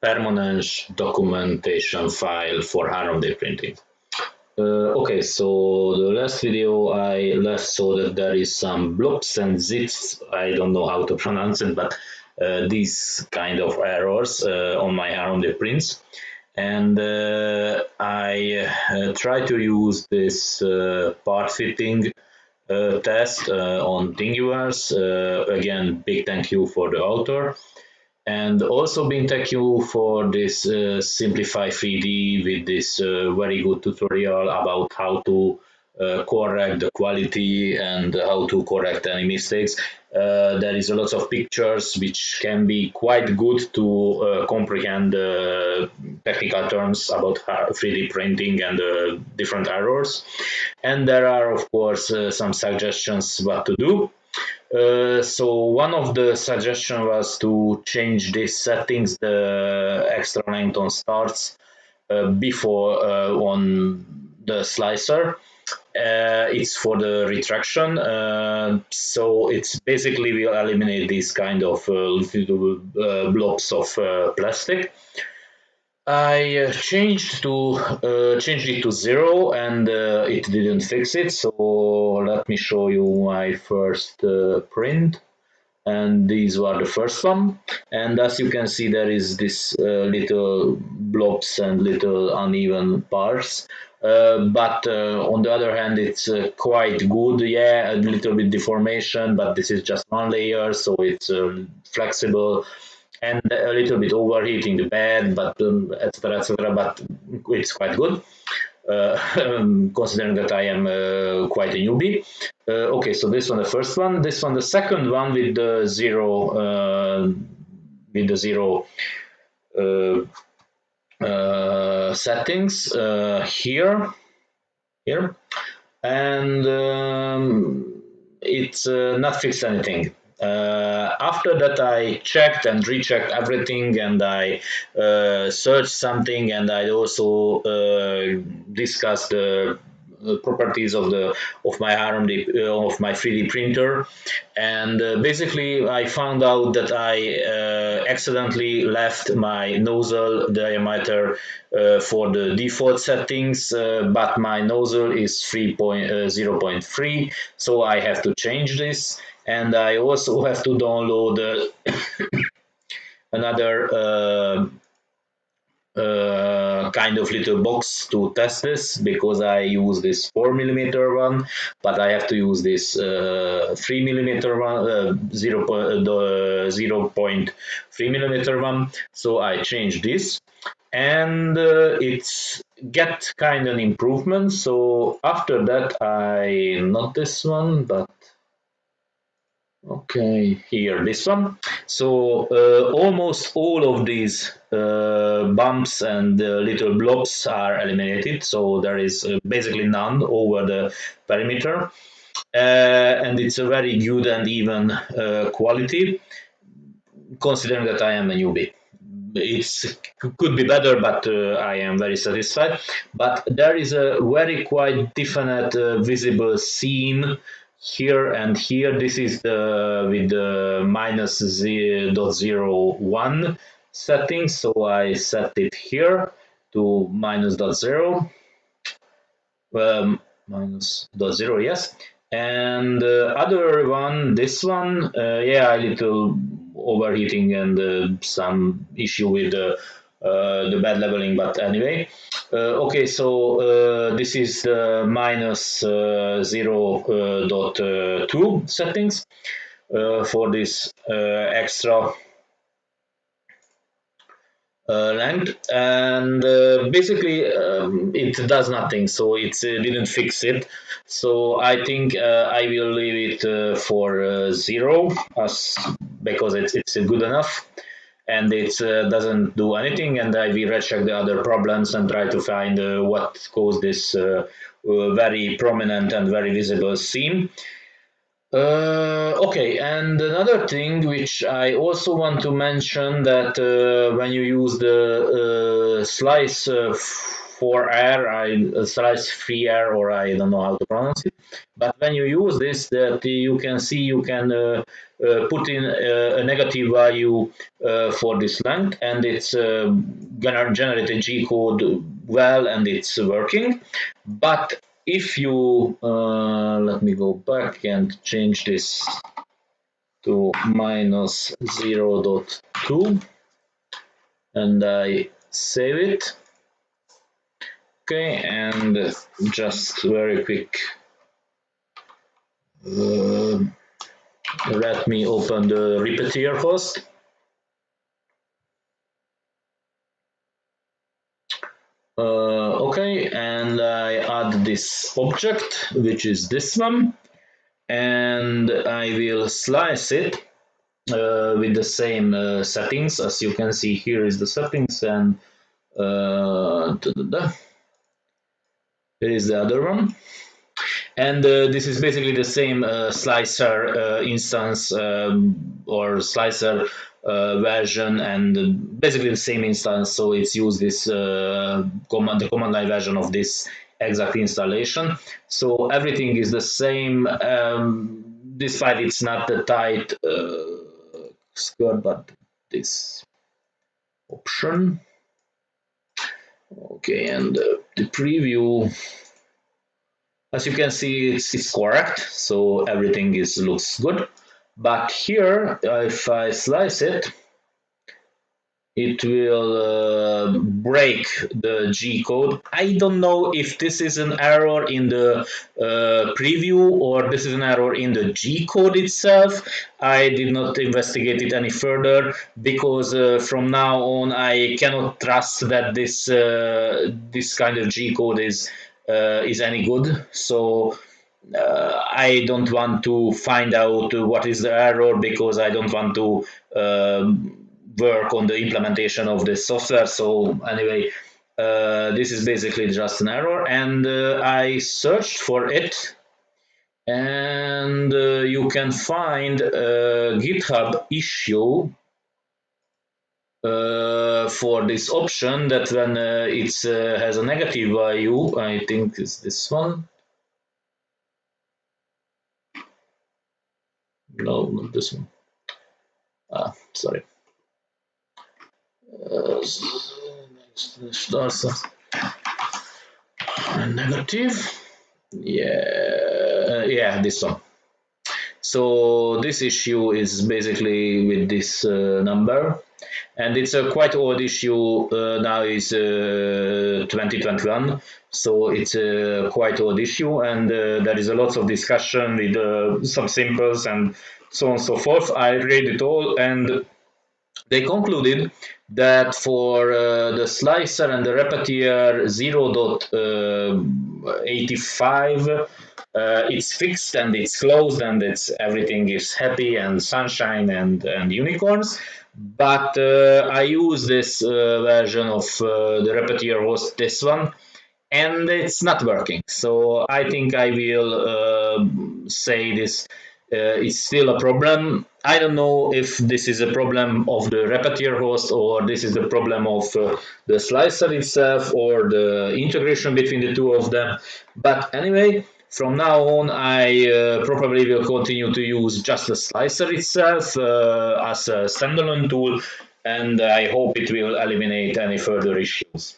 permanent documentation file for RMD printing. Okay, so the last video I last saw that there is some blobs and zips. I don't know how to pronounce it, but these kind of errors on my RMD prints. And I try to use this part fitting test on Thingiverse. Again, big thank you for the author. And also big thank you for this Simplify 3D with this very good tutorial about how to correct the quality and how to correct any mistakes. There is a lot of pictures which can be quite good to comprehend technical terms about 3D printing and different errors. And there are, of course, some suggestions what to do. So one of the suggestion was to change these settings, the extra length on starts before on the slicer. It's for the retraction, so it's basically will eliminate these kind of little blobs of plastic. I changed it to 0 and it didn't fix it. So let me show you my first print, and these were the first one. And as you can see, there is this little blobs and little uneven parts. But on the other hand, it's quite good. Yeah, a little bit deformation, but this is just one layer, so it's flexible and a little bit overheating the bed, but etc. etc. But it's quite good. Considering that I am quite a newbie. Okay, so this one the first one. This one the second one with the zero settings here, and it's not fixed anything. After that, I checked and rechecked everything, and I searched something, and I also discussed the properties of my RMD of my 3D printer, and basically I found out that I accidentally left my nozzle diameter for the default settings, but my nozzle is 0.3, so I have to change this, and I also have to download another kind of little box to test this, because I use this 4mm one, but I have to use this 3mm one, 0.3mm one. So I changed this, and it's get kind of an improvement. So after that, I not this one, but okay, here this one. So almost all of these bumps and little blobs are eliminated. So there is basically none over the perimeter, and it's a very good and even quality, considering that I am a newbie. It could be better, but I am very satisfied. But there is a very quite definite visible seam here and here. This is the with the minus 0.01 setting, so I set it here to minus 0.0, minus 0.0, yes. And other one, this one, yeah, a little overheating and some issue with the bed leveling, but anyway. Okay, so this is the minus 0.2 settings for this extra length, and basically it does nothing, so it didn't fix it. So I think I will leave it for 0 as because it's good enough, and it doesn't do anything, and I will recheck the other problems and try to find what caused this very prominent and very visible seam. Okay, and another thing which I also want to mention, that when you use the slice for air, slice free air, or I don't know how to pronounce it. But when you use this, that you can see you can put in a negative value for this length, and it's gonna generate a G code well, and it's working. But if you let me go back and change this to minus 0.2, and I save it. Okay, and just very quick, let me open the Repetier Host. Okay, and I add this object, which is this one, and I will slice it with the same settings. As you can see, here is the settings, and here is the other one. And this is basically the same slicer instance or slicer version, and basically the same instance. So it's used this the command line version of this exact installation. So everything is the same. This file, it's not the tight skirt, but this option. Okay, and the preview, as you can see, it's correct, so everything looks good. But here, if I slice it, it will break the G code. I don't know if this is an error in the preview or this is an error in the G code itself. I did not investigate it any further, because from now on I cannot trust that this kind of G code is any good. So I don't want to find out what is the error, because I don't want to work on the implementation of the software. So anyway, this is basically just an error, and I searched for it, and you can find a GitHub issue for this option, that when it has a negative value, I think it's this one. No, not this one. Sorry. Next, negative. Yeah, this one. So this issue is basically with this number, and it's a quite old issue. Now is 2021, so it's a quite old issue, and there is a lot of discussion with some symbols and so on and so forth. I read it all, and they concluded that for the slicer and the repetier 0.85, it's fixed and it's closed, and everything is happy and sunshine and unicorns. But I use this version of the Repetier Host, this one, and it's not working. So I think I will say this is still a problem. I don't know if this is a problem of the Repetier host, or this is the problem of the slicer itself, or the integration between the two of them. But anyway, from now on, I probably will continue to use just the slicer itself as a standalone tool, and I hope it will eliminate any further issues.